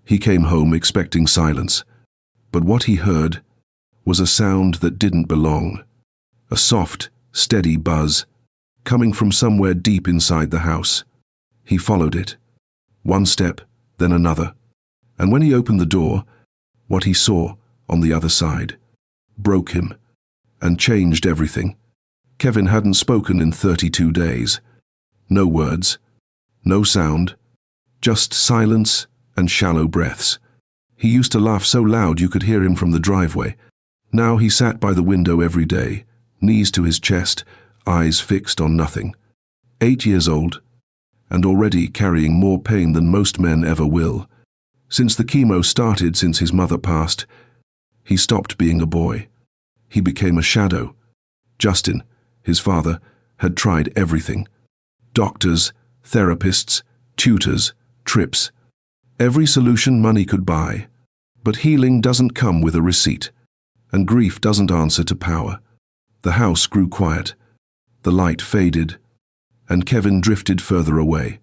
He came home expecting silence, but what he heard was a sound that didn't belong. A soft, steady buzz, coming from somewhere deep inside the house. He followed it. One step, then another. And when he opened the door, what he saw on the other side broke him and changed everything. Kevin hadn't spoken in 32 days. No words, no sound, just silence and shallow breaths. He used to laugh so loud you could hear him from the driveway. Now he sat by the window every day, knees to his chest, eyes fixed on nothing. 8 years old, and already carrying more pain than most men ever will. Since the chemo started, since his mother passed, he stopped being a boy. He became a shadow. Justin, his father, had tried everything. Doctors, therapists, tutors, trips. Every solution money could buy. But healing doesn't come with a receipt, and grief doesn't answer to power. The house grew quiet. The light faded, and Kevin drifted further away.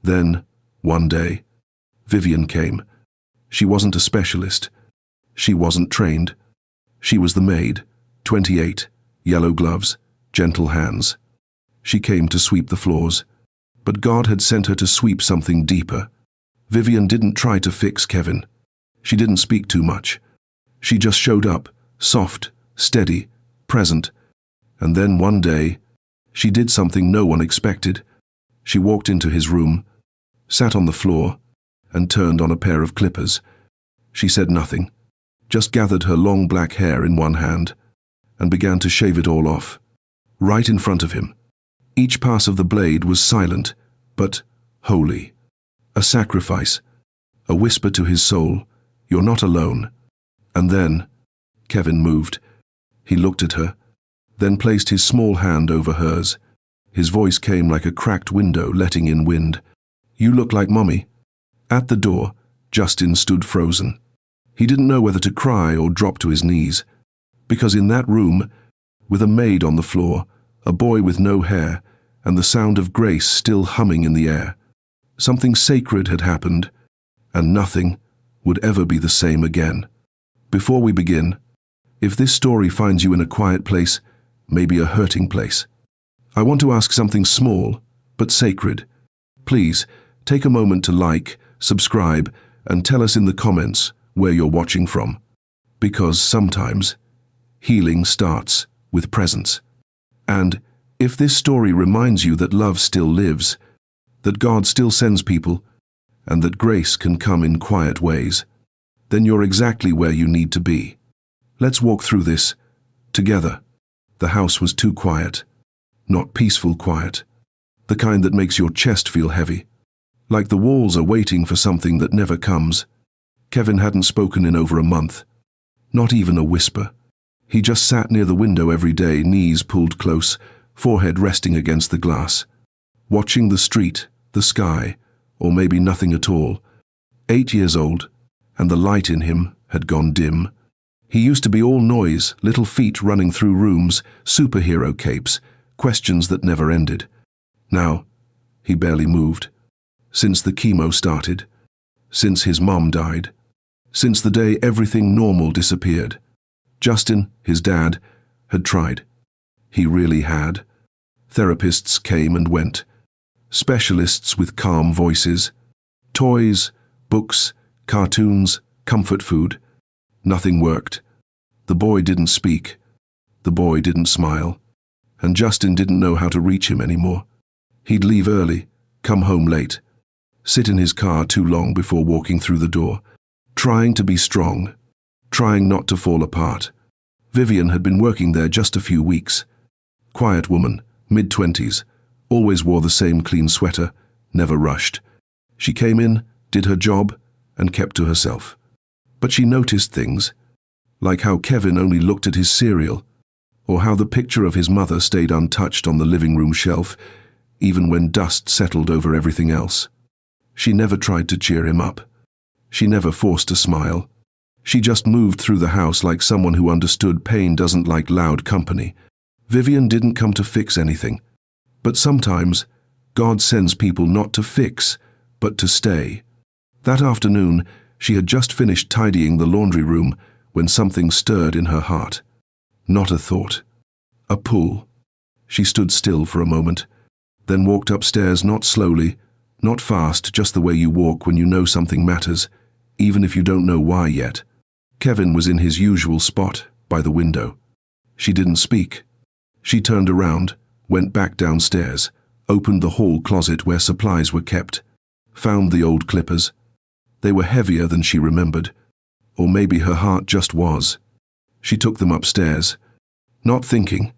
Then, one day, Vivian came. She wasn't a specialist. She wasn't trained. She was the maid, 28, yellow gloves, gentle hands. She came to sweep the floors, but God had sent her to sweep something deeper. Vivian didn't try to fix Kevin. She didn't speak too much. She just showed up, soft, steady, present, and then one day, she did something no one expected. She walked into his room, sat on the floor, and turned on a pair of clippers. She said nothing, just gathered her long black hair in one hand, and began to shave it all off, right in front of him. Each pass of the blade was silent, but holy. A sacrifice, a whisper to his soul, "You're not alone." And then, Kevin moved. He looked at her, then placed his small hand over hers. His voice came like a cracked window letting in wind. "You look like Mommy." At the door, Justin stood frozen. He didn't know whether to cry or drop to his knees, because in that room, with a maid on the floor, a boy with no hair, and the sound of grace still humming in the air, something sacred had happened, and nothing would ever be the same again. Before we begin, if this story finds you in a quiet place, maybe a hurting place, I want to ask something small, but sacred. Please, take a moment to like, subscribe, and tell us in the comments where you're watching from. Because sometimes, healing starts with presence. And if this story reminds you that love still lives, that God still sends people, and that grace can come in quiet ways, then you're exactly where you need to be. Let's walk through this together. The house was too quiet. Not peaceful quiet. The kind that makes your chest feel heavy. Like the walls are waiting for something that never comes. Kevin hadn't spoken in over a month. Not even a whisper. He just sat near the window every day, knees pulled close, forehead resting against the glass, watching the street, the sky, or maybe nothing at all. 8 years old, and the light in him had gone dim. He used to be all noise, little feet running through rooms, superhero capes, questions that never ended. Now, he barely moved. Since the chemo started, since his mom died, since the day everything normal disappeared. Justin, his dad, had tried. He really had. Therapists came and went. Specialists with calm voices. Toys, books, cartoons, comfort food. Nothing worked. The boy didn't speak. The boy didn't smile. And Justin didn't know how to reach him anymore. He'd leave early, come home late, sit in his car too long before walking through the door, trying to be strong, trying not to fall apart. Vivian had been working there just a few weeks. Quiet woman, mid-20s, always wore the same clean sweater, never rushed. She came in, did her job, and kept to herself. But she noticed things, like how Kevin only looked at his cereal, or how the picture of his mother stayed untouched on the living room shelf, even when dust settled over everything else. She never tried to cheer him up. She never forced a smile. She just moved through the house like someone who understood pain doesn't like loud company. Vivian didn't come to fix anything. But sometimes, God sends people not to fix, but to stay. That afternoon, She had just finished tidying the laundry room when something stirred in her heart. Not a thought. A pull. She stood still for a moment, then walked upstairs, not slowly, not fast, just the way you walk when you know something matters, even if you don't know why yet. Kevin was in his usual spot, by the window. She didn't speak. She turned around, went back downstairs, opened the hall closet where supplies were kept, found the old clippers. They were heavier than she remembered, or maybe her heart just was. She took them upstairs, not thinking,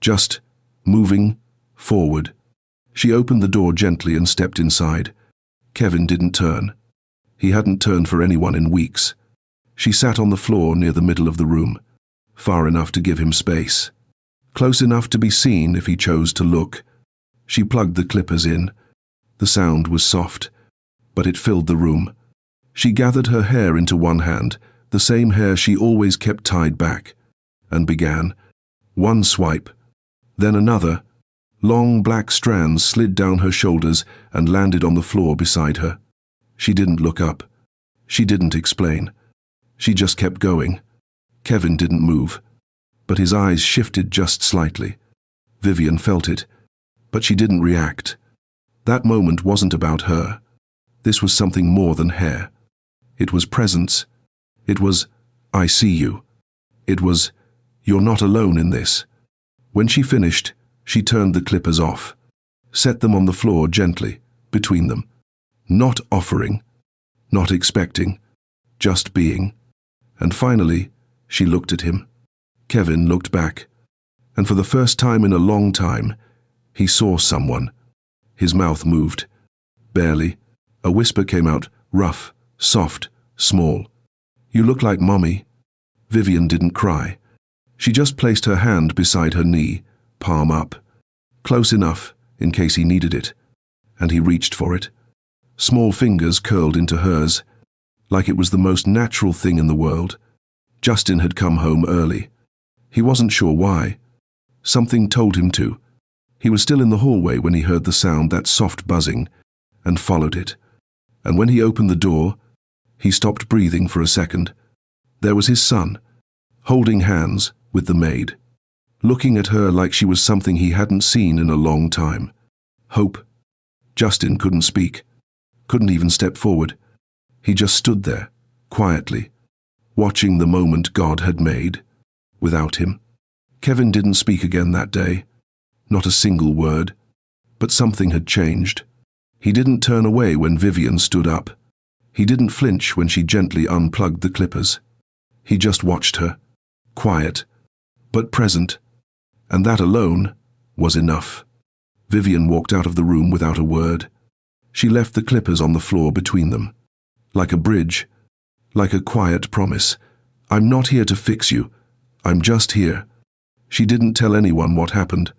just moving forward. She opened the door gently and stepped inside. Kevin didn't turn. He hadn't turned for anyone in weeks. She sat on the floor near the middle of the room, far enough to give him space, close enough to be seen if he chose to look. She plugged the clippers in. The sound was soft, but it filled the room. She gathered her hair into one hand, the same hair she always kept tied back, and began. One swipe, then another. Long black strands slid down her shoulders and landed on the floor beside her. She didn't look up. She didn't explain. She just kept going. Kevin didn't move, but his eyes shifted just slightly. Vivian felt it, but she didn't react. That moment wasn't about her. This was something more than hair. It was presence. It was, I see you. It was, you're not alone in this. When she finished, she turned the clippers off, set them on the floor gently, between them. Not offering, not expecting, just being. And finally, she looked at him. Kevin looked back, and for the first time in a long time, he saw someone. His mouth moved. Barely. A whisper came out, rough, soft, small. You look like Mommy. Vivian didn't cry. She just placed her hand beside her knee, palm up. Close enough, in case he needed it. And he reached for it. Small fingers curled into hers, like it was the most natural thing in the world. Justin had come home early. He wasn't sure why. Something told him to. He was still in the hallway when he heard the sound, that soft buzzing, and followed it. And when he opened the door, he stopped breathing for a second. There was his son, holding hands with the maid, looking at her like she was something he hadn't seen in a long time. Hope. Justin couldn't speak, couldn't even step forward. He just stood there, quietly, watching the moment God had made, without him. Kevin didn't speak again that day, not a single word, but something had changed. He didn't turn away when Vivian stood up. He didn't flinch when she gently unplugged the clippers. He just watched her, quiet, but present, and that alone was enough. Vivian walked out of the room without a word. She left the clippers on the floor between them, like a bridge, like a quiet promise. I'm not here to fix you. I'm just here. She didn't tell anyone what happened.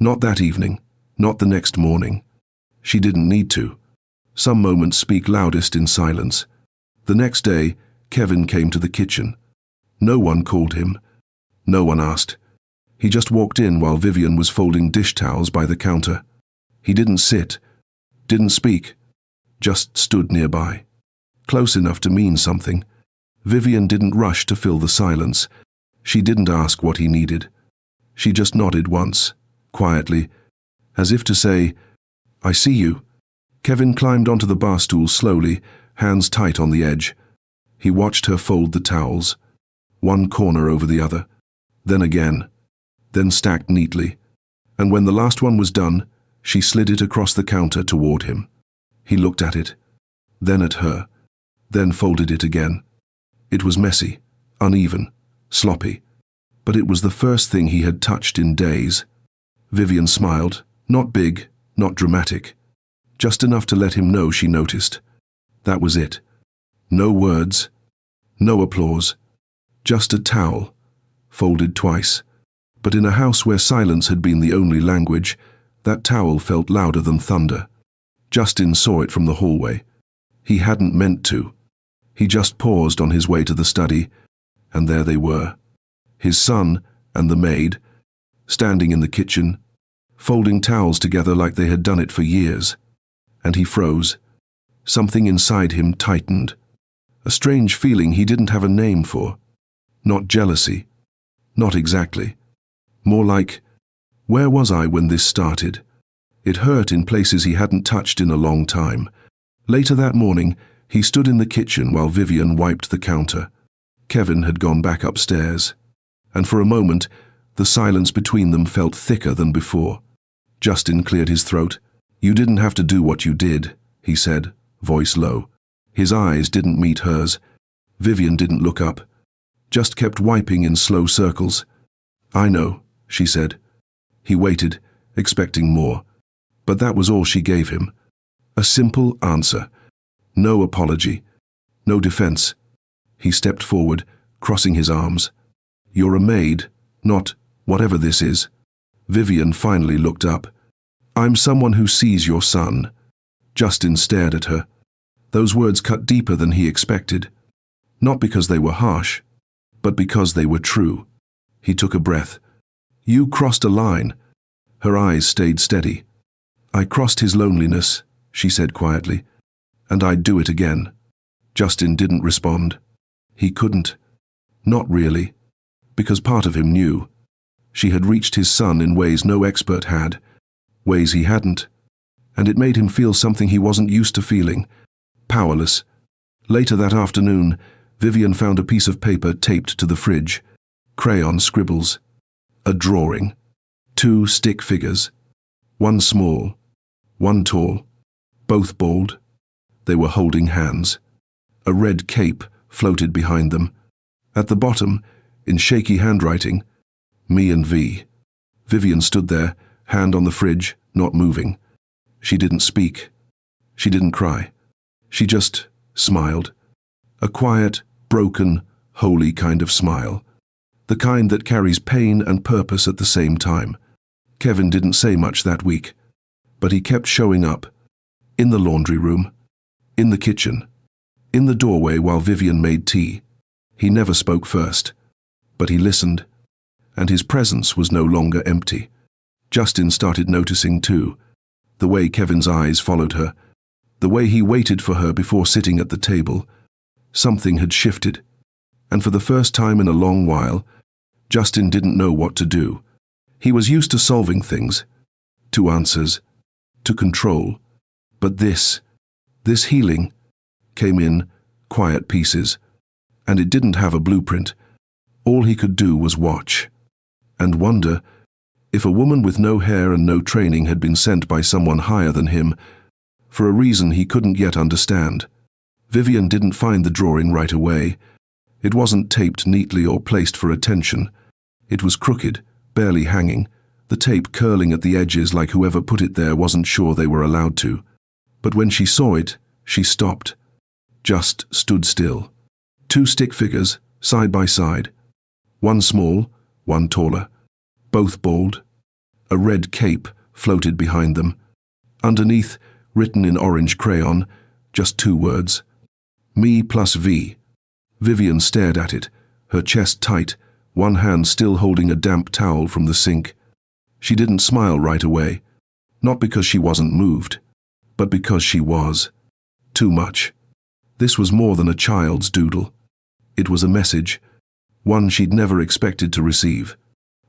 Not that evening, not the next morning. She didn't need to. Some moments speak loudest in silence. The next day, Kevin came to the kitchen. No one called him. No one asked. He just walked in while Vivian was folding dish towels by the counter. He didn't sit, didn't speak, just stood nearby, close enough to mean something. Vivian didn't rush to fill the silence. She didn't ask what he needed. She just nodded once, quietly, as if to say, I see you. Kevin climbed onto the bar stool slowly, hands tight on the edge. He watched her fold the towels, one corner over the other, then again, then stacked neatly, and when the last one was done, she slid it across the counter toward him. He looked at it, then at her, then folded it again. It was messy, uneven, sloppy, but it was the first thing he had touched in days. Vivian smiled, not big, not dramatic, just enough to let him know she noticed. That was it. No words, no applause, just a towel, folded twice. But in a house where silence had been the only language, that towel felt louder than thunder. Justin saw it from the hallway. He hadn't meant to. He just paused on his way to the study, and there they were. His son and the maid, standing in the kitchen, folding towels together like they had done it for years. And he froze. Something inside him tightened. a strange feeling he didn't have a name for. Not jealousy. Not exactly. More like, where was I when this started? It hurt in places he hadn't touched in a long time. Later that morning, he stood in the kitchen while Vivian wiped the counter. Kevin had gone back upstairs, and for a moment, the silence between them felt thicker than before. Justin cleared his throat. "You didn't have to do what you did," he said, voice low. His eyes didn't meet hers. Vivian didn't look up, just kept wiping in slow circles. "I know," she said. He waited, expecting more, but that was all she gave him. A simple answer. No apology. No defense. He stepped forward, crossing his arms. "You're a maid, not whatever this is." Vivian finally looked up. "I'm someone who sees your son." Justin stared at her. Those words cut deeper than he expected. Not because they were harsh, but because they were true. He took a breath. "You crossed a line." Her eyes stayed steady. "I crossed his loneliness," she said quietly, "and I'd do it again." Justin didn't respond. He couldn't. Not really. Because part of him knew. She had reached his son in ways no expert had, ways he hadn't, and it made him feel something he wasn't used to feeling. Powerless. Later that afternoon, Vivian found a piece of paper taped to the fridge. Crayon scribbles. A drawing. 2 stick figures. One small, one tall, both bald. They were holding hands. A red cape floated behind them. At the bottom, in shaky handwriting, "Me and V." Vivian stood there, hand on the fridge, not moving. She didn't speak. She didn't cry. She just smiled. A quiet, broken, holy kind of smile. The kind that carries pain and purpose at the same time. Kevin didn't say much that week, but he kept showing up. In the laundry room. In the kitchen. In the doorway while Vivian made tea. He never spoke first, but he listened, and his presence was no longer empty. Justin started noticing too, the way Kevin's eyes followed her, the way he waited for her before sitting at the table. Something had shifted, and for the first time in a long while, Justin didn't know what to do. He was used to solving things, to answers, to control, but this healing came in quiet pieces, and it didn't have a blueprint. All he could do was watch, and wonder if a woman with no hair and no training had been sent by someone higher than him, for a reason he couldn't yet understand. Vivian didn't find the drawing right away. It wasn't taped neatly or placed for attention. It was crooked, barely hanging, the tape curling at the edges like whoever put it there wasn't sure they were allowed to. But when she saw it, she stopped. Just stood still. 2 stick figures, side by side. One small, one taller. Both bald. A red cape floated behind them. Underneath, written in orange crayon, just 2 words. Me plus V. Vivian stared at it, her chest tight, one hand still holding a damp towel from the sink. She didn't smile right away. Not because she wasn't moved, but because she was. Too much. This was more than a child's doodle. It was a message, one she'd never expected to receive.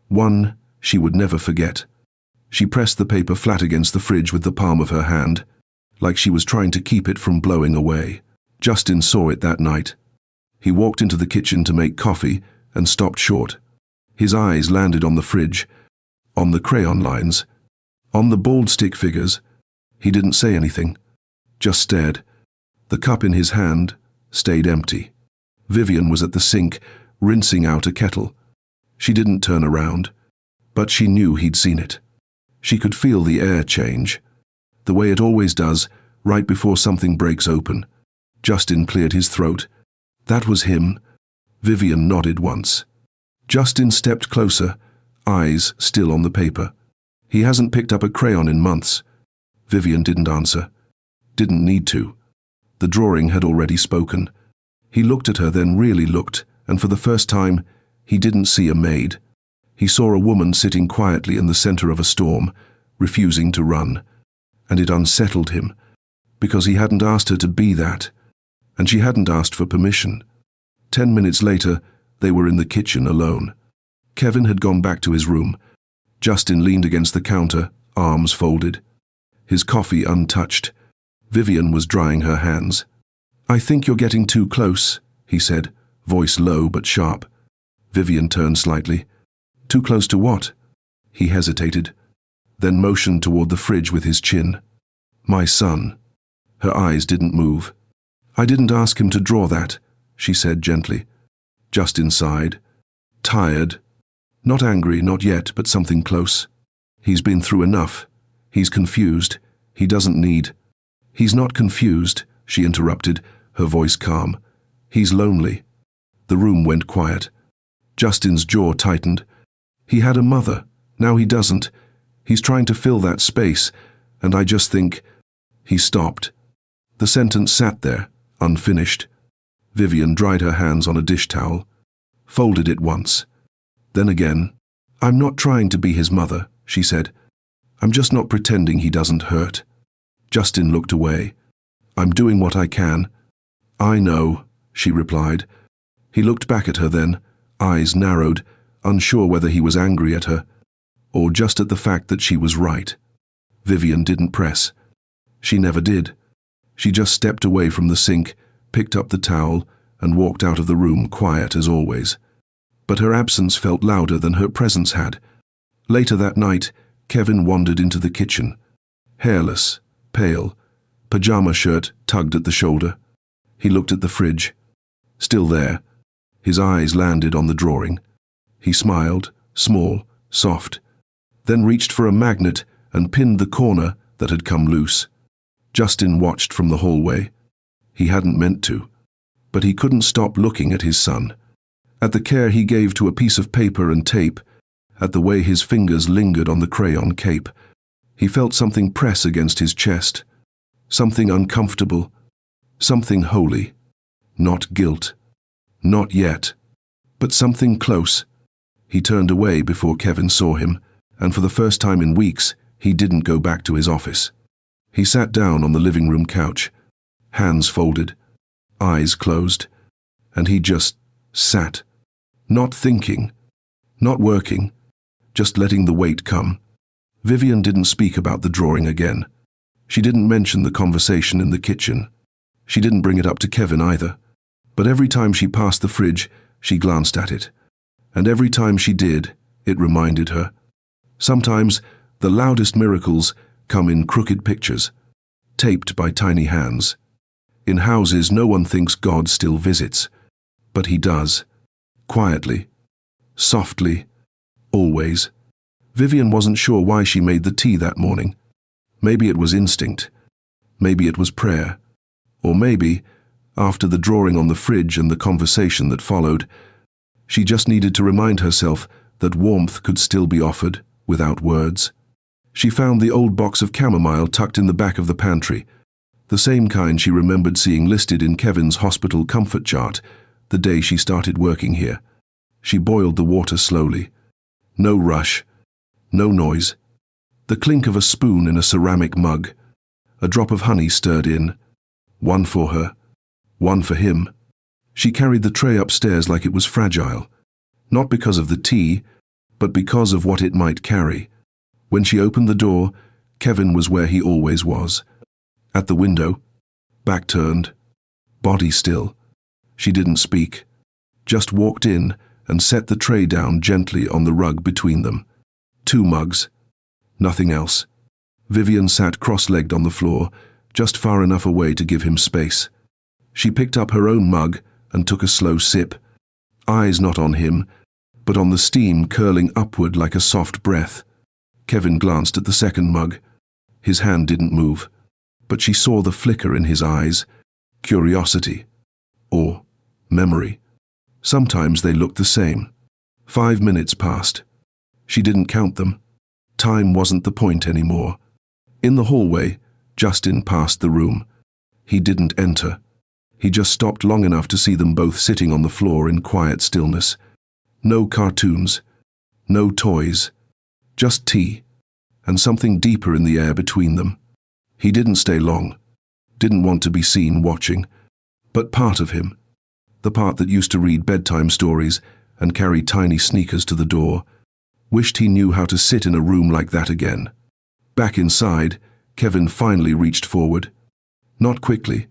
One she would never forget. She pressed the paper flat against the fridge with the palm of her hand, like she was trying to keep it from blowing away. Justin saw it that night. He walked into the kitchen to make coffee and stopped short. His eyes landed on the fridge, on the crayon lines, on the bald stick figures. He didn't say anything, just stared. The cup in his hand stayed empty. Vivian was at the sink, rinsing out a kettle. She didn't turn around, but she knew he'd seen it. She could feel the air change, the way it always does, right before something breaks open. Justin cleared his throat. That was him. Vivian nodded once. Justin stepped closer, eyes still on the paper. He hasn't picked up a crayon in months. Vivian didn't answer. Didn't need to. The drawing had already spoken. He looked at her, then really looked, and for the first time, he didn't see a maid. He saw a woman sitting quietly in the center of a storm, refusing to run. And it unsettled him, because he hadn't asked her to be that. And she hadn't asked for permission. 10 minutes later, they were in the kitchen alone. Kevin had gone back to his room. Justin leaned against the counter, arms folded, his coffee untouched. Vivian was drying her hands. "I think you're getting too close," he said, voice low but sharp. Vivian turned slightly. "Too close to what?" He hesitated, then motioned toward the fridge with his chin. "My son." Her eyes didn't move. "I didn't ask him to draw that," she said gently. Justin sighed. "Tired. Not angry, not yet, but something close. He's been through enough. He's confused. He doesn't need—" "He's not confused," she interrupted, her voice calm. "He's lonely." The room went quiet. Justin's jaw tightened. He had a mother. Now he doesn't. He's trying to fill that space, and I just think— He stopped. The sentence sat there, unfinished. Vivian dried her hands on a dish towel, folded it once. Then again. "I'm not trying to be his mother," she said. "I'm just not pretending he doesn't hurt." Justin looked away. "I'm doing what I can." "I know," she replied. He looked back at her then, eyes narrowed, unsure whether he was angry at her, or just at the fact that she was right. Vivian didn't press. She never did. She just stepped away from the sink, picked up the towel, and walked out of the room quiet as always. But her absence felt louder than her presence had. Later that night, Kevin wandered into the kitchen. Hairless, pale, pajama shirt tugged at the shoulder. He looked at the fridge. Still there. His eyes landed on the drawing. He smiled, small, soft, then reached for a magnet and pinned the corner that had come loose. Justin watched from the hallway. He hadn't meant to, but he couldn't stop looking at his son, at the care he gave to a piece of paper and tape, at the way his fingers lingered on the crayon cape. He felt something press against his chest, something uncomfortable, something holy. Not guilt. Not yet. But something close. He turned away before Kevin saw him, and for the first time in weeks, he didn't go back to his office. He sat down on the living room couch, hands folded, eyes closed, and he just sat, not thinking, not working, just letting the weight come. Vivian didn't speak about the drawing again. She didn't mention the conversation in the kitchen. She didn't bring it up to Kevin either. But every time she passed the fridge, she glanced at it. And every time she did, it reminded her. Sometimes the loudest miracles come in crooked pictures, taped by tiny hands. In houses no one thinks God still visits, but he does. Quietly, softly, always. Vivian wasn't sure why she made the tea that morning. Maybe it was instinct. Maybe it was prayer. Or maybe, after the drawing on the fridge and the conversation that followed, she just needed to remind herself that warmth could still be offered without words. She found the old box of chamomile tucked in the back of the pantry, the same kind she remembered seeing listed in Kevin's hospital comfort chart the day she started working here. She boiled the water slowly. No rush, no noise. The clink of a spoon in a ceramic mug. A drop of honey stirred in. One for her, one for him. She carried the tray upstairs like it was fragile, not because of the tea, but because of what it might carry. When she opened the door, Kevin was where he always was. At the window, back turned, body still. She didn't speak, just walked in and set the tray down gently on the rug between them. 2 mugs, nothing else. Vivian sat cross-legged on the floor, just far enough away to give him space. She picked up her own mug and took a slow sip, eyes not on him, but on the steam curling upward like a soft breath. Kevin glanced at the second mug. His hand didn't move, but she saw the flicker in his eyes, curiosity, or memory. Sometimes they looked the same. 5 minutes passed. She didn't count them. Time wasn't the point anymore. In the hallway, Justin passed the room. He didn't enter. He just stopped long enough to see them both sitting on the floor in quiet stillness. No cartoons, no toys, just tea, and something deeper in the air between them. He didn't stay long, didn't want to be seen watching. But part of him, the part that used to read bedtime stories and carry tiny sneakers to the door, wished he knew how to sit in a room like that again. Back inside, Kevin finally reached forward. Not quickly,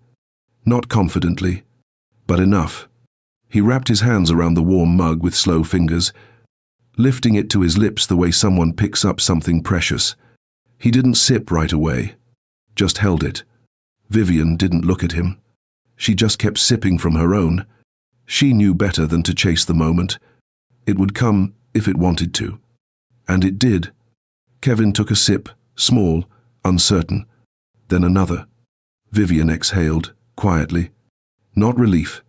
not confidently, but enough. He wrapped his hands around the warm mug with slow fingers, lifting it to his lips the way someone picks up something precious. He didn't sip right away, just held it. Vivian didn't look at him. She just kept sipping from her own. She knew better than to chase the moment. It would come if it wanted to. And it did. Kevin took a sip, small, uncertain. Then another. Vivian exhaled, quietly. Not relief,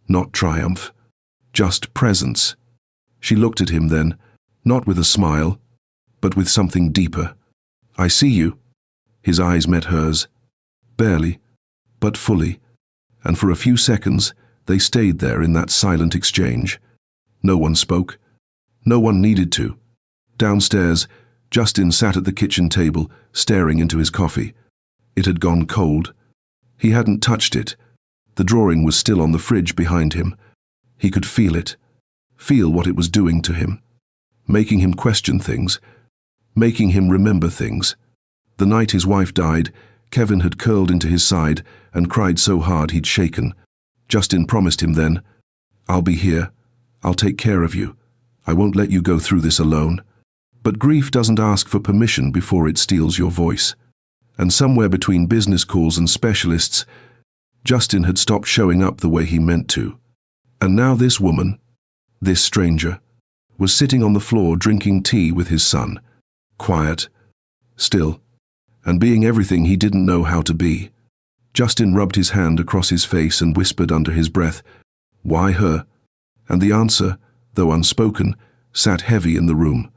not triumph, just presence. She looked at him then, not with a smile, but with something deeper. I see you. His eyes met hers. Barely, but fully. And for a few seconds, they stayed there in that silent exchange. No one spoke. No one needed to. Downstairs, Justin sat at the kitchen table, staring into his coffee. It had gone cold. He hadn't touched it. The drawing was still on the fridge behind him. He could feel it. Feel what it was doing to him. Making him question things. Making him remember things. The night his wife died, Kevin had curled into his side and cried so hard he'd shaken. Justin promised him then, "I'll be here. I'll take care of you. I won't let you go through this alone." But grief doesn't ask for permission before it steals your voice. And somewhere between business calls and specialists, Justin had stopped showing up the way he meant to. And now this woman, this stranger, was sitting on the floor drinking tea with his son. Quiet, still, and being everything he didn't know how to be. Justin rubbed his hand across his face and whispered under his breath, "Why her?" And the answer, though unspoken, sat heavy in the room.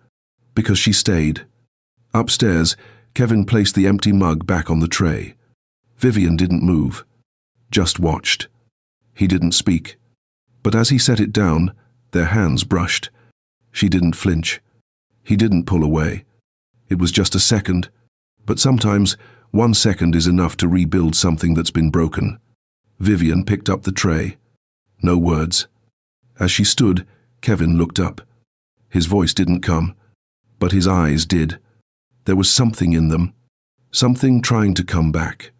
Because she stayed. Upstairs, Kevin placed the empty mug back on the tray. Vivian didn't move, just watched. He didn't speak. But as he set it down, their hands brushed. She didn't flinch. He didn't pull away. It was just a second, but sometimes 1 second is enough to rebuild something that's been broken. Vivian picked up the tray. No words. As she stood, Kevin looked up. His voice didn't come, but his eyes did. There was something in them, something trying to come back.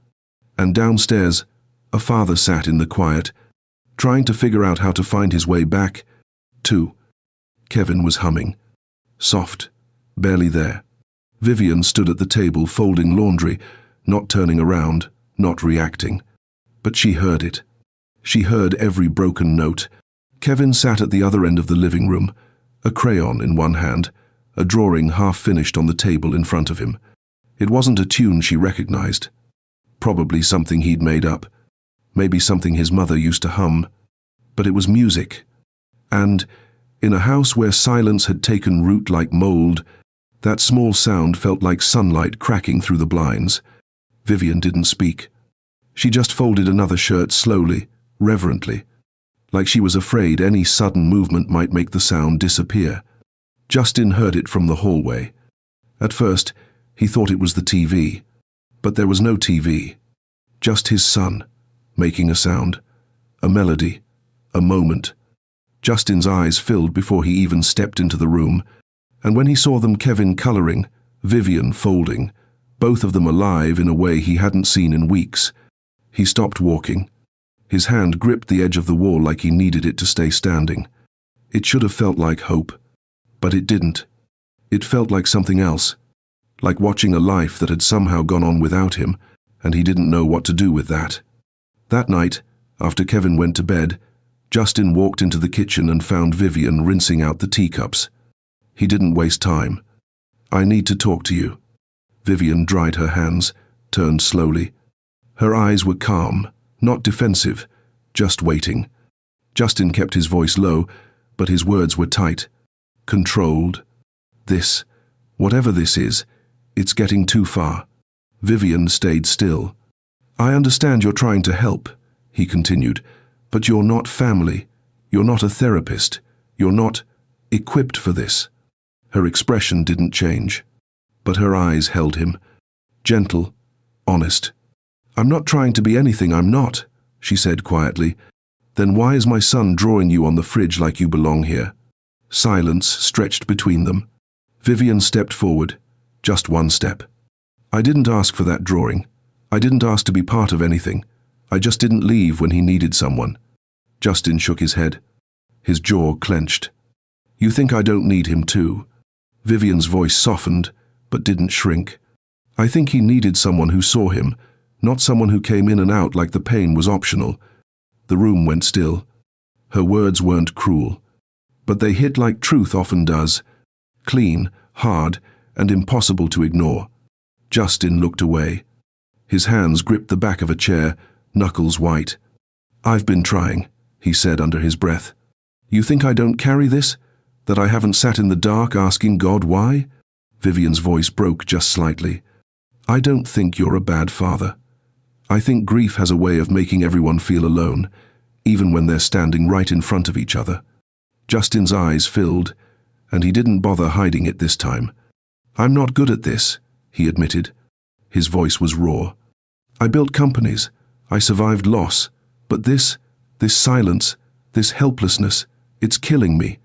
And downstairs, a father sat in the quiet, trying to figure out how to find his way back, too. Kevin was humming. Soft, barely there. Vivian stood at the table folding laundry, not turning around, not reacting. But she heard it. She heard every broken note. Kevin sat at the other end of the living room, a crayon in one hand, a drawing half finished on the table in front of him. It wasn't a tune she recognized. Probably something he'd made up. Maybe something his mother used to hum. But it was music. And, in a house where silence had taken root like mold, that small sound felt like sunlight cracking through the blinds. Vivian didn't speak. She just folded another shirt slowly, reverently, like she was afraid any sudden movement might make the sound disappear. Justin heard it from the hallway. At first, he thought it was the TV, but there was no TV. Just his son, making a sound, a melody, a moment. Justin's eyes filled before he even stepped into the room, and when he saw them, Kevin coloring, Vivian folding, both of them alive in a way he hadn't seen in weeks, he stopped walking. His hand gripped the edge of the wall like he needed it to stay standing. It should have felt like hope, but it didn't. It felt like something else, like watching a life that had somehow gone on without him, and he didn't know what to do with that. That night, after Kevin went to bed, Justin walked into the kitchen and found Vivian rinsing out the teacups. He didn't waste time. "I need to talk to you." Vivian dried her hands, turned slowly. Her eyes were calm, not defensive, just waiting. Justin kept his voice low, but his words were tight, controlled. "This, whatever this is, it's getting too far." Vivian stayed still. "I understand you're trying to help," he continued, "but you're not family. You're not a therapist. You're not equipped for this." Her expression didn't change, but her eyes held him. Gentle, honest. "I'm not trying to be anything I'm not," she said quietly. "Then why is my son drawing you on the fridge like you belong here?" Silence stretched between them. Vivian stepped forward, just one step. "I didn't ask for that drawing. I didn't ask to be part of anything. I just didn't leave when he needed someone." Justin shook his head. His jaw clenched. "You think I don't need him too?" Vivian's voice softened, but didn't shrink. "I think he needed someone who saw him, not someone who came in and out like the pain was optional." The room went still. Her words weren't cruel, but they hit like truth often does. Clean, hard, and impossible to ignore. Justin looked away. His hands gripped the back of a chair, knuckles white. "I've been trying," he said under his breath. "You think I don't carry this? That I haven't sat in the dark asking God why?" Vivian's voice broke just slightly. "I don't think you're a bad father. I think grief has a way of making everyone feel alone, even when they're standing right in front of each other." Justin's eyes filled, and he didn't bother hiding it this time. "I'm not good at this," he admitted. His voice was raw. "I built companies. I survived loss. But this silence, this helplessness, it's killing me."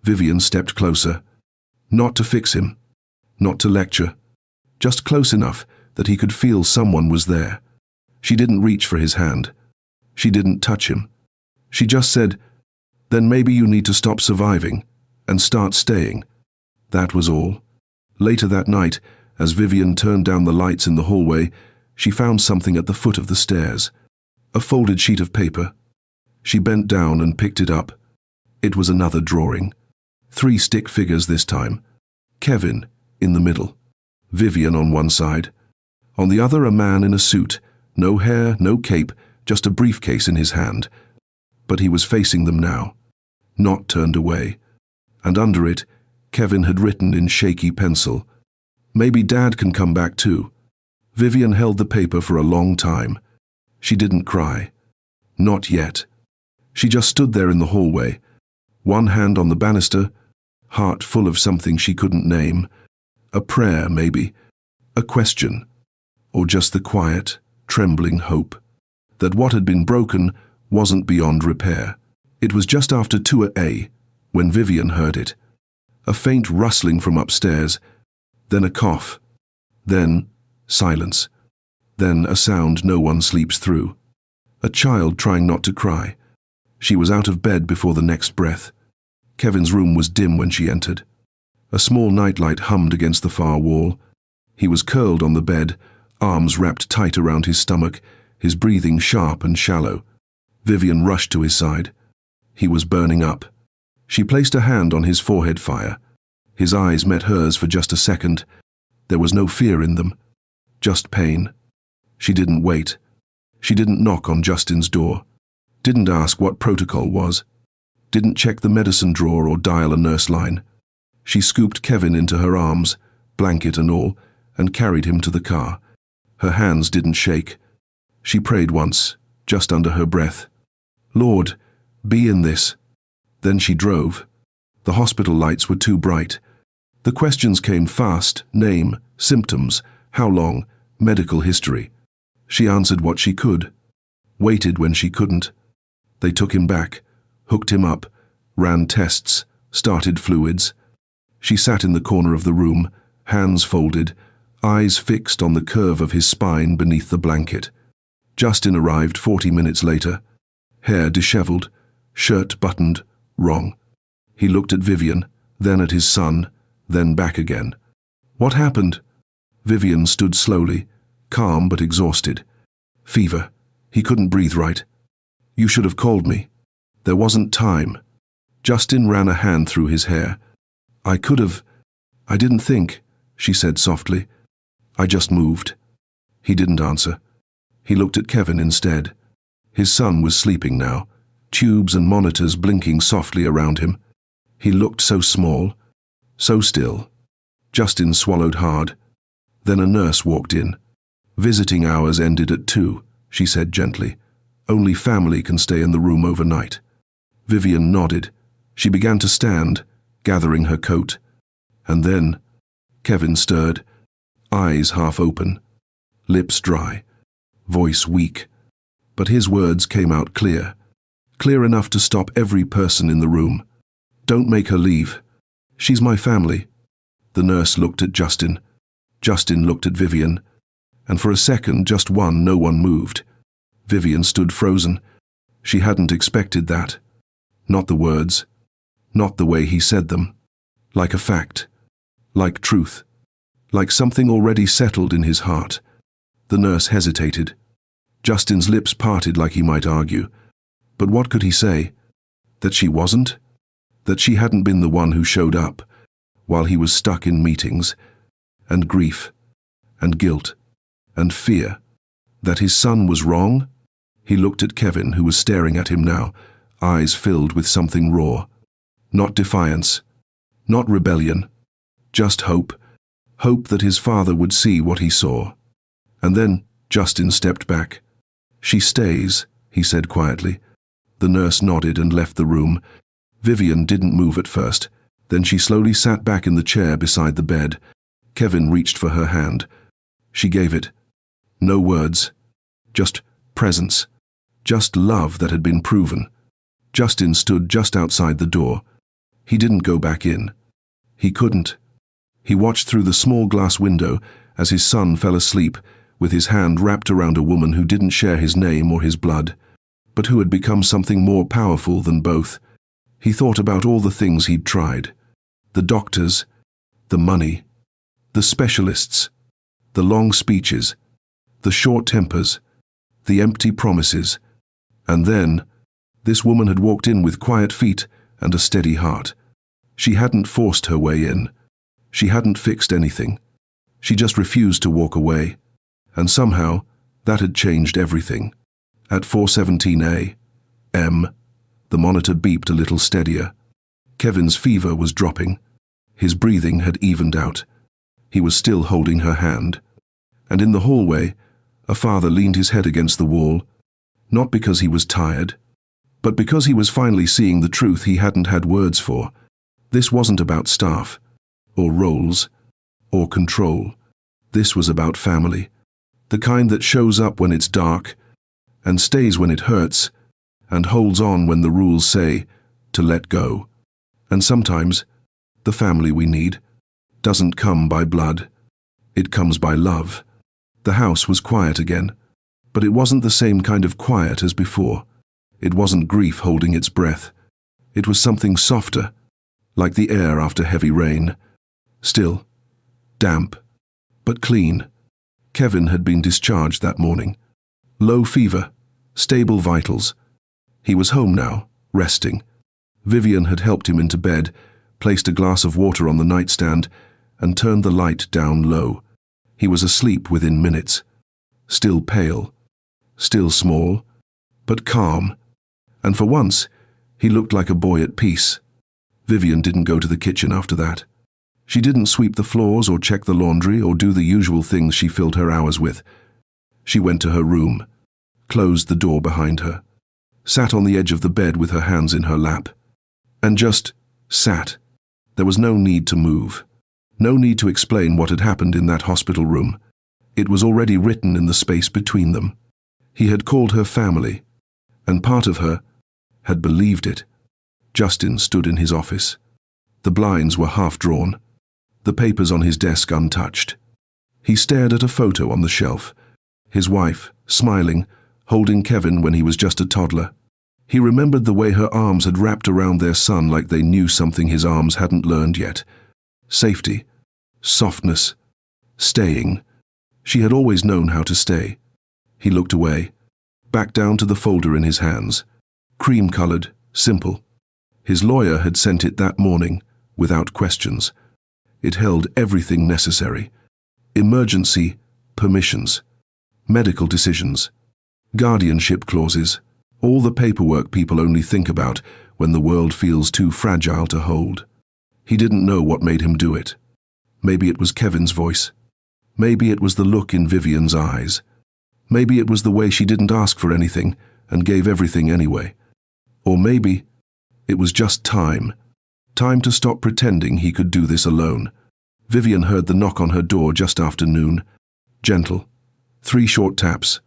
Vivian stepped closer. Not to fix him. Not to lecture. Just close enough that he could feel someone was there. She didn't reach for his hand. She didn't touch him. She just said, "Then maybe you need to stop surviving and start staying." That was all. Later that night, as Vivian turned down the lights in the hallway, she found something at the foot of the stairs. A folded sheet of paper. She bent down and picked it up. It was another drawing. 3 stick figures this time. Kevin in the middle. Vivian on one side. On the other, a man in a suit. No hair, no cape, just a briefcase in his hand. But he was facing them now, not turned away. And under it, Kevin had written in shaky pencil, "Maybe Dad can come back too." Vivian held the paper for a long time. She didn't cry. Not yet. She just stood there in the hallway, one hand on the banister, heart full of something she couldn't name. A prayer, maybe. A question. Or just the quiet, trembling hope that what had been broken wasn't beyond repair. It was just after 2 a.m. when Vivian heard it. A faint rustling from upstairs, then a cough, then silence, then a sound no one sleeps through. A child trying not to cry. She was out of bed before the next breath. Kevin's room was dim when she entered. A small nightlight hummed against the far wall. He was curled on the bed, arms wrapped tight around his stomach, his breathing sharp and shallow. Vivian rushed to his side. He was burning up. She placed a hand on his forehead fire. His eyes met hers for just a second. There was no fear in them, just pain. She didn't wait. She didn't knock on Justin's door. Didn't ask what protocol was. Didn't check the medicine drawer or dial a nurse line. She scooped Kevin into her arms, blanket and all, and carried him to the car. Her hands didn't shake. She prayed once, just under her breath. "Lord, be in this." Then she drove. The hospital lights were too bright. The questions came fast: name, symptoms, how long, medical history. She answered what she could, waited when she couldn't. They took him back, hooked him up, ran tests, started fluids. She sat in the corner of the room, hands folded, eyes fixed on the curve of his spine beneath the blanket. Justin arrived 40 minutes later, hair disheveled, shirt buttoned, wrong. He looked at Vivian, then at his son, then back again. "What happened?" Vivian stood slowly, calm but exhausted. "Fever. He couldn't breathe right. You should have called me. There wasn't time." Justin ran a hand through his hair. "I could have. I didn't think," she said softly. "I just moved." He didn't answer. He looked at Kevin instead. His son was sleeping now, tubes and monitors blinking softly around him. He looked so small, so still. Justin swallowed hard. Then a nurse walked in. "Visiting hours ended at 2, she said gently. "Only family can stay in the room overnight." Vivian nodded. She began to stand, gathering her coat. And then Kevin stirred, eyes half open, lips dry, voice weak. But his words came out clear. Clear enough to stop every person in the room. "Don't make her leave. She's my family." The nurse looked at Justin. Justin looked at Vivian. And for a second, just one, no one moved. Vivian stood frozen. She hadn't expected that. Not the words. Not the way he said them. Like a fact. Like truth. Like something already settled in his heart. The nurse hesitated. Justin's lips parted like he might argue. But what could he say? That she wasn't? That she hadn't been the one who showed up, while he was stuck in meetings, and grief, and guilt, and fear? That his son was wrong? He looked at Kevin, who was staring at him now, eyes filled with something raw. Not defiance, not rebellion, just hope. Hope that his father would see what he saw. And then Justin stepped back. "She stays," he said quietly. The nurse nodded and left the room. Vivian didn't move at first. Then she slowly sat back in the chair beside the bed. Kevin reached for her hand. She gave it. No words. Just presence. Just love that had been proven. Justin stood just outside the door. He didn't go back in. He couldn't. He watched through the small glass window as his son fell asleep, with his hand wrapped around a woman who didn't share his name or his blood, but who had become something more powerful than both. He thought about all the things he'd tried. The doctors, the money, the specialists, the long speeches, the short tempers, the empty promises. And then, this woman had walked in with quiet feet and a steady heart. She hadn't forced her way in. She hadn't fixed anything. She just refused to walk away. And somehow, that had changed everything. At 4:17 a.m., the monitor beeped a little steadier. Kevin's fever was dropping. His breathing had evened out. He was still holding her hand. And in the hallway, a father leaned his head against the wall, not because he was tired, but because he was finally seeing the truth he hadn't had words for. This wasn't about staff, or roles, or control. This was about family. The kind that shows up when it's dark, and stays when it hurts, and holds on when the rules say to let go. And sometimes, the family we need doesn't come by blood. It comes by love. The house was quiet again, but it wasn't the same kind of quiet as before. It wasn't grief holding its breath. It was something softer, like the air after heavy rain. Still, damp, but clean. Kevin had been discharged that morning. Low fever, stable vitals. He was home now, resting. Vivian had helped him into bed, placed a glass of water on the nightstand, and turned the light down low. He was asleep within minutes. Still pale, still small, but calm. And for once, he looked like a boy at peace. Vivian didn't go to the kitchen after that. She didn't sweep the floors or check the laundry or do the usual things she filled her hours with. She went to her room, closed the door behind her, sat on the edge of the bed with her hands in her lap, and just sat. There was no need to move. No need to explain what had happened in that hospital room. It was already written in the space between them. He had called her family, and part of her had believed it. Justin stood in his office. The blinds were half drawn, the papers on his desk untouched. He stared at a photo on the shelf, his wife, smiling, holding Kevin when he was just a toddler. He remembered the way her arms had wrapped around their son like they knew something his arms hadn't learned yet. Safety, softness, staying. She had always known how to stay. He looked away, back down to the folder in his hands. Cream-colored, simple. His lawyer had sent it that morning, without questions. It held everything necessary. Emergency permissions, medical decisions, guardianship clauses, all the paperwork people only think about when the world feels too fragile to hold. He didn't know what made him do it. Maybe it was Kevin's voice. Maybe it was the look in Vivian's eyes. Maybe it was the way she didn't ask for anything and gave everything anyway. Or maybe it was just time. Time to stop pretending he could do this alone. Vivian heard the knock on her door just after noon. Gentle. 3 short taps.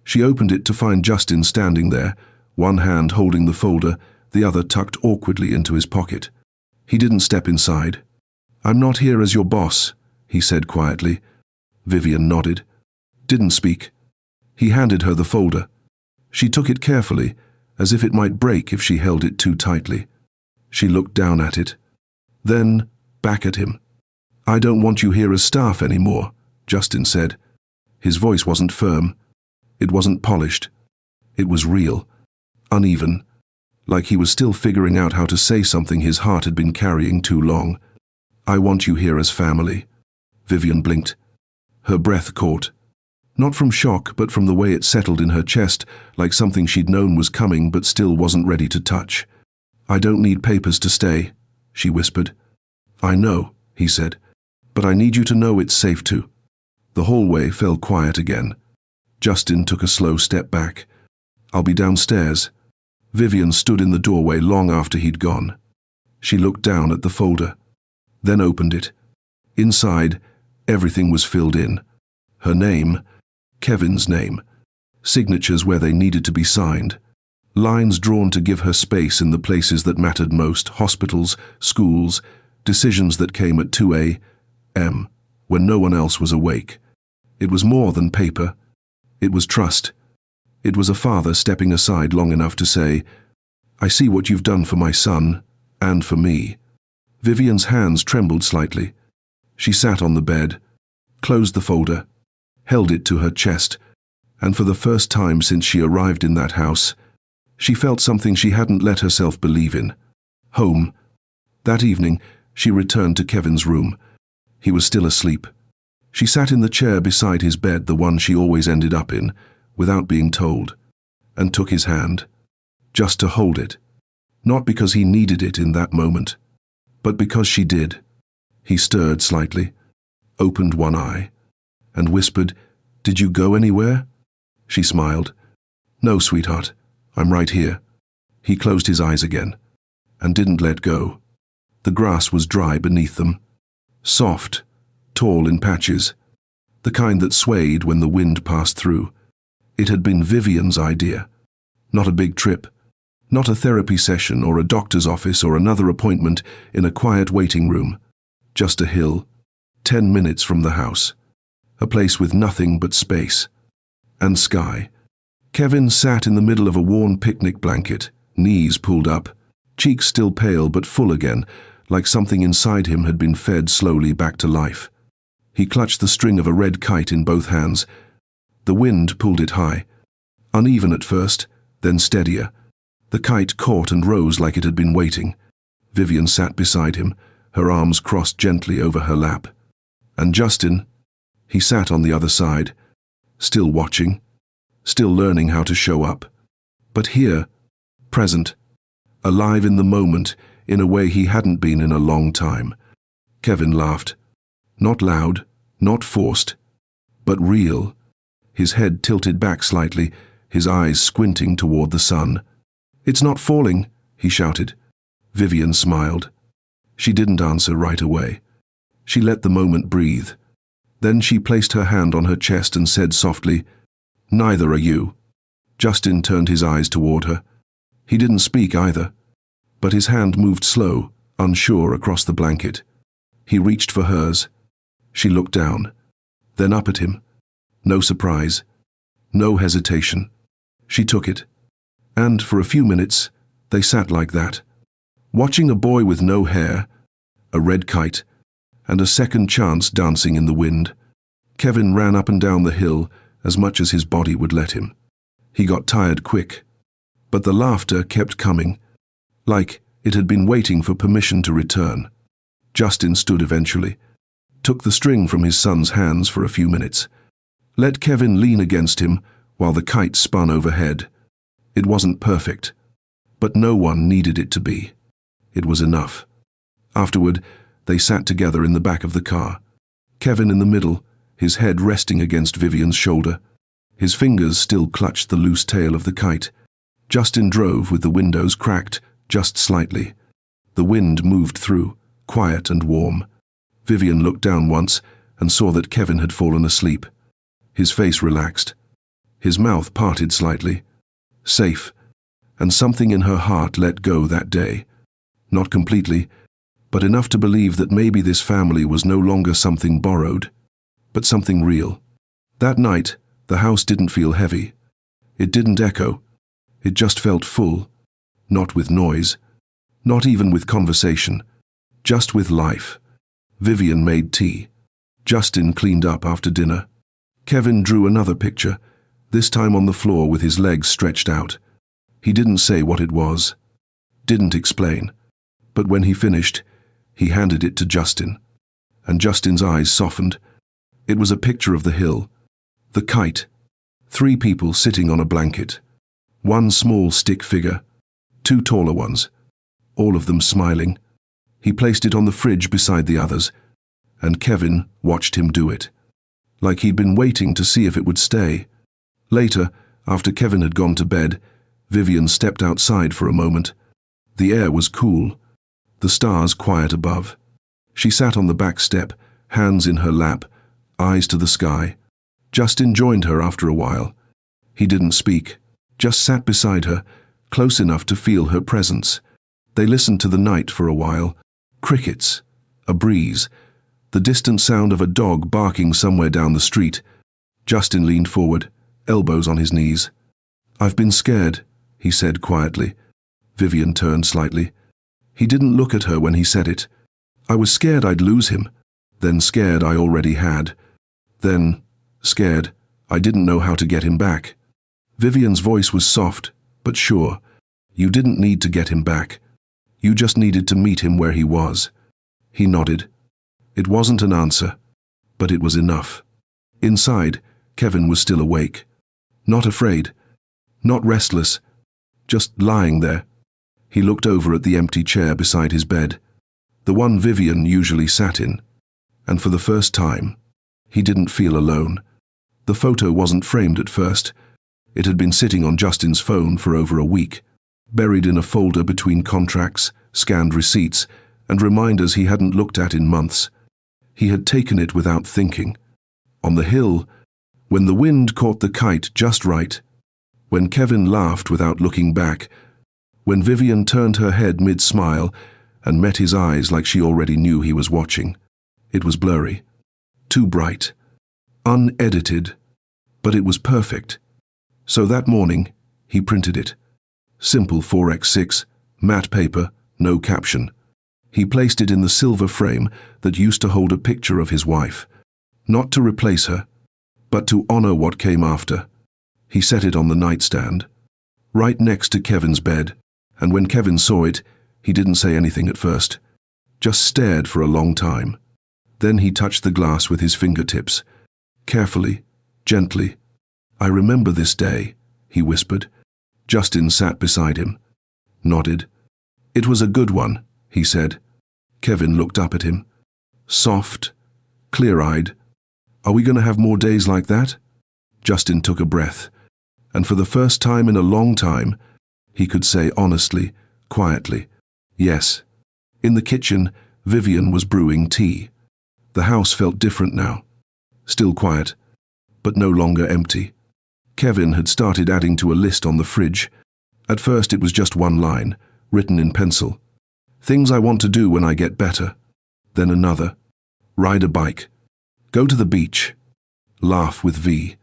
She opened it to find Justin standing there, one hand holding the folder, the other tucked awkwardly into his pocket. He didn't step inside. "I'm not here as your boss," he said quietly. Vivian nodded. Didn't speak. He handed her the folder. She took it carefully, as if it might break if she held it too tightly. She looked down at it. Then, back at him. "I don't want you here as staff anymore," Justin said. His voice wasn't firm. It wasn't polished. It was real, uneven, like he was still figuring out how to say something his heart had been carrying too long. "I want you here as family." Vivian blinked. Her breath caught. Not from shock, but from the way it settled in her chest, like something she'd known was coming but still wasn't ready to touch. "I don't need papers to stay," she whispered. "I know," he said, "but I need you to know it's safe to." The hallway fell quiet again. Justin took a slow step back. "I'll be downstairs." Vivian stood in the doorway long after he'd gone. She looked down at the folder, then opened it. Inside, everything was filled in. Her name, Kevin's name, signatures where they needed to be signed, lines drawn to give her space in the places that mattered most, hospitals, schools, decisions that came at 2 a.m., when no one else was awake. It was more than paper. It was trust. It was a father stepping aside long enough to say, "I see what you've done for my son, and for me." Vivian's hands trembled slightly. She sat on the bed, closed the folder, held it to her chest, and for the first time since she arrived in that house, she felt something she hadn't let herself believe in. Home. That evening, she returned to Kevin's room. He was still asleep. She sat in the chair beside his bed, the one she always ended up in, without being told, and took his hand, just to hold it. Not because he needed it in that moment, but because she did. He stirred slightly, opened one eye, and whispered, "Did you go anywhere?" She smiled. "No, sweetheart, I'm right here." He closed his eyes again, and didn't let go. The grass was dry beneath them, soft, tall in patches, the kind that swayed when the wind passed through. It had been Vivian's idea. Not a big trip, not a therapy session or a doctor's office or another appointment in a quiet waiting room. Just a hill, 10 minutes from the house. A place with nothing but space. And sky. Kevin sat in the middle of a worn picnic blanket, knees pulled up, cheeks still pale but full again, like something inside him had been fed slowly back to life. He clutched the string of a red kite in both hands. The wind pulled it high. Uneven at first, then steadier. The kite caught and rose like it had been waiting. Vivian sat beside him, her arms crossed gently over her lap. And Justin, he sat on the other side, still watching, still learning how to show up. But here, present, alive in the moment, in a way he hadn't been in a long time. Kevin laughed. Not loud, not forced, but real. His head tilted back slightly, his eyes squinting toward the sun. "It's not falling," he shouted. Vivian smiled. She didn't answer right away. She let the moment breathe. Then she placed her hand on her chest and said softly, "Neither are you." Justin turned his eyes toward her. He didn't speak either, but his hand moved slow, unsure across the blanket. He reached for hers. She looked down, then up at him. No surprise, no hesitation. She took it, and for a few minutes, they sat like that, watching a boy with no hair, a red kite, and a second chance dancing in the wind. Kevin ran up and down the hill as much as his body would let him. He got tired quick, but the laughter kept coming, like it had been waiting for permission to return. Justin stood eventually, took the string from his son's hands for a few minutes, let Kevin lean against him while the kite spun overhead. It wasn't perfect, but no one needed it to be. It was enough. Afterward, they sat together in the back of the car, Kevin in the middle, his head resting against Vivian's shoulder. His fingers still clutched the loose tail of the kite. Justin drove with the windows cracked, just slightly. The wind moved through, quiet and warm. Vivian looked down once and saw that Kevin had fallen asleep. His face relaxed. His mouth parted slightly. Safe. And something in her heart let go that day. Not completely, but enough to believe that maybe this family was no longer something borrowed, but something real. That night, the house didn't feel heavy. It didn't echo. It just felt full. Not with noise. Not even with conversation. Just with life. Vivian made tea. Justin cleaned up after dinner. Kevin drew another picture, this time on the floor with his legs stretched out. He didn't say what it was. Didn't explain. But when he finished, he handed it to Justin. And Justin's eyes softened. It was a picture of the hill. The kite. 3 people sitting on a blanket. 1 small stick figure. 2 taller ones. All of them smiling. He placed it on the fridge beside the others, and Kevin watched him do it. Like he'd been waiting to see if it would stay. Later, after Kevin had gone to bed, Vivian stepped outside for a moment. The air was cool. The stars quiet above. She sat on the back step, hands in her lap, eyes to the sky. Justin joined her after a while. He didn't speak, just sat beside her, close enough to feel her presence. They listened to the night for a while. Crickets, a breeze, the distant sound of a dog barking somewhere down the street. Justin leaned forward, elbows on his knees. "I've been scared," he said quietly. Vivian turned slightly. He didn't look at her when he said it. "I was scared I'd lose him, then scared I already had, then scared I didn't know how to get him back." Vivian's voice was soft, but sure. "You didn't need to get him back. You just needed to meet him where he was." He nodded. It wasn't an answer, but it was enough. Inside, Kevin was still awake. Not afraid. Not restless. Just lying there. He looked over at the empty chair beside his bed, the one Vivian usually sat in, and for the first time, he didn't feel alone. The photo wasn't framed at first. It had been sitting on Justin's phone for over a week, buried in a folder between contracts, scanned receipts, and reminders he hadn't looked at in months. He had taken it without thinking. On the hill, when the wind caught the kite just right, when Kevin laughed without looking back, when Vivian turned her head mid-smile and met his eyes like she already knew he was watching. It was blurry, too bright, unedited, but it was perfect. So that morning, he printed it. Simple 4x6, matte paper, no caption. He placed it in the silver frame that used to hold a picture of his wife. Not to replace her, but to honor what came after. He set it on the nightstand, right next to Kevin's bed, and when Kevin saw it, he didn't say anything at first, just stared for a long time. Then he touched the glass with his fingertips, carefully, gently. "I remember this day," he whispered. Justin sat beside him, nodded. "It was a good one," he said. Kevin looked up at him, soft, clear-eyed. "Are we going to have more days like that?" Justin took a breath, and for the first time in a long time, he could say honestly, quietly, "Yes." In the kitchen, Vivian was brewing tea. The house felt different now. Still quiet, but no longer empty. Kevin had started adding to a list on the fridge. At first it was just one line, written in pencil. "Things I want to do when I get better." Then another. "Ride a bike. Go to the beach. Laugh with V.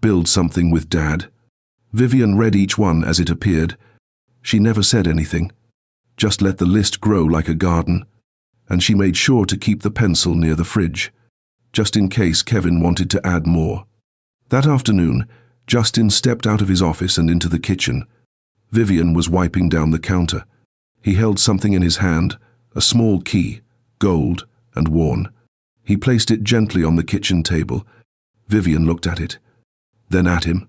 Build something with Dad." Vivian read each one as it appeared. She never said anything, just let the list grow like a garden, and she made sure to keep the pencil near the fridge, just in case Kevin wanted to add more. That afternoon, Justin stepped out of his office and into the kitchen. Vivian was wiping down the counter. He held something in his hand, a small key, gold and worn. He placed it gently on the kitchen table. Vivian looked at it, then at him.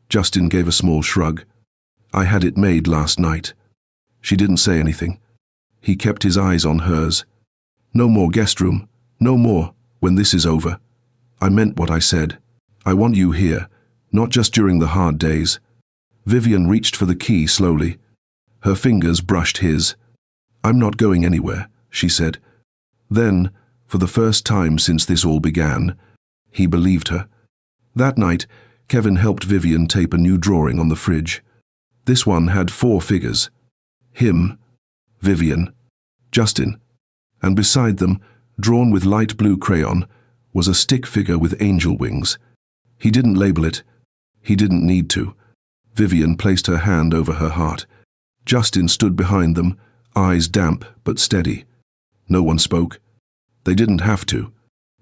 Justin gave a small shrug. "I had it made last night." She didn't say anything. He kept his eyes on hers. "No more guest room, no more, when this is over. I meant what I said. I want you here, not just during the hard days." Vivian reached for the key slowly. Her fingers brushed his. "I'm not going anywhere," she said. Then, for the first time since this all began, he believed her. That night, Kevin helped Vivian tape a new drawing on the fridge. This one had 4 figures. Him, Vivian, Justin, and beside them, drawn with light blue crayon, was a stick figure with angel wings. He didn't label it. He didn't need to. Vivian placed her hand over her heart. Justin stood behind them, eyes damp but steady. No one spoke. They didn't have to.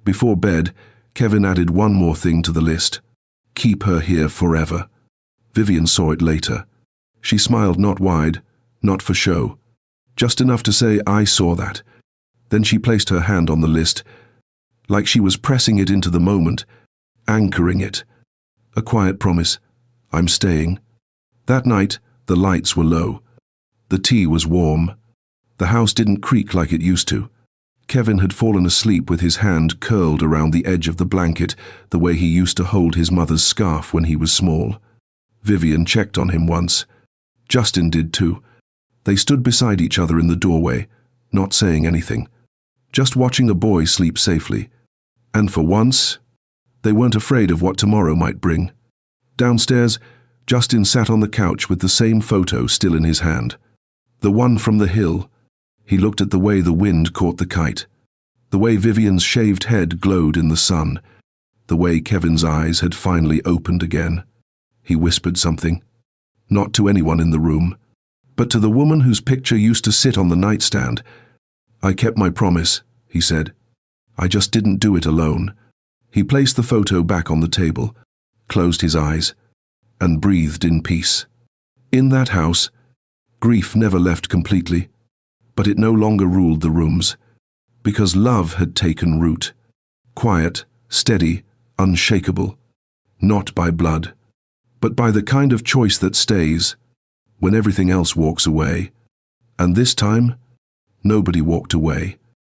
Before bed, Kevin added one more thing to the list. Keep her here forever. Vivian saw it later. She smiled not wide, not for show. Just enough to say, I saw that. Then she placed her hand on the list, like she was pressing it into the moment, anchoring it. A quiet promise. I'm staying. That night, the lights were low. The tea was warm. The house didn't creak like it used to. Kevin had fallen asleep with his hand curled around the edge of the blanket, the way he used to hold his mother's scarf when he was small. Vivian checked on him once. Justin did too. They stood beside each other in the doorway, not saying anything, just watching a boy sleep safely. And for once, they weren't afraid of what tomorrow might bring. Downstairs, Justin sat on the couch with the same photo still in his hand. The one from the hill. He looked at the way the wind caught the kite, the way Vivian's shaved head glowed in the sun, the way Kevin's eyes had finally opened again. He whispered something, not to anyone in the room, but to the woman whose picture used to sit on the nightstand. I kept my promise, he said. I just didn't do it alone. He placed the photo back on the table, closed his eyes, and breathed in peace. In that house, grief never left completely, but it no longer ruled the rooms, because love had taken root. Quiet, steady, unshakable, not by blood, but by the kind of choice that stays when everything else walks away. And this time, nobody walked away.